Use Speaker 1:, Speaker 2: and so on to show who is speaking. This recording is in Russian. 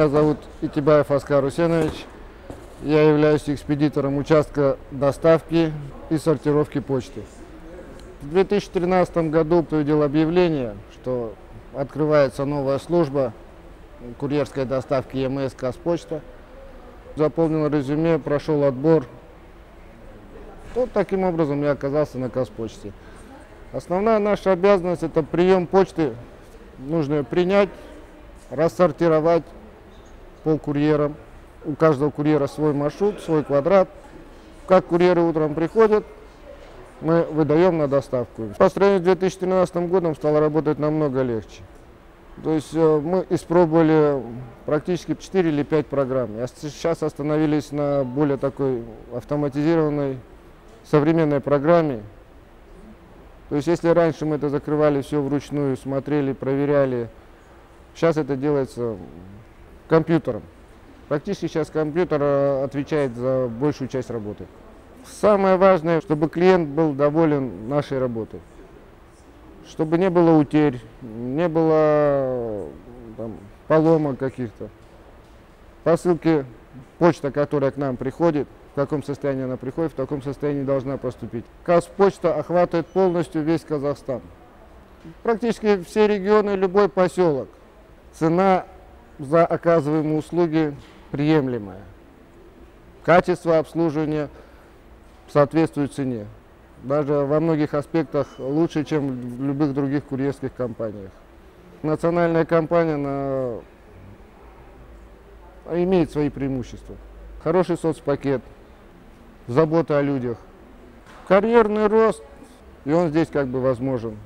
Speaker 1: Меня зовут Итибаев Оскар Усенович. Я являюсь экспедитором участка доставки и сортировки почты. В 2013 году увидел объявление, что открывается новая служба курьерской доставки ЕМС «Казпочта». Заполнил резюме, прошел отбор. Вот таким образом я оказался на Казпочте. Основная наша обязанность – это прием почты. Нужно ее принять, рассортировать по курьерам. У каждого курьера свой маршрут, свой квадрат. Как курьеры утром приходят, мы выдаем на доставку. По сравнению с 2013 годом стало работать намного легче. То есть мы испробовали практически 4 или 5 программ. Сейчас остановились на более такой автоматизированной, современной программе. То есть если раньше мы это закрывали все вручную, смотрели, проверяли, сейчас это делается компьютером. Практически сейчас компьютер отвечает за большую часть работы. Самое важное, чтобы клиент был доволен нашей работой. Чтобы не было утерь, не было поломок каких-то. Посылки, почта, которая к нам приходит, в каком состоянии она приходит, в таком состоянии должна поступить. Казпочта охватывает полностью весь Казахстан. Практически все регионы, любой поселок. Цена за оказываемые услуги приемлемая. Качество обслуживания соответствует цене. Даже во многих аспектах лучше, чем в любых других курьерских компаниях. Национальная компания имеет свои преимущества. Хороший соцпакет, забота о людях, карьерный рост, и он здесь как бы возможен.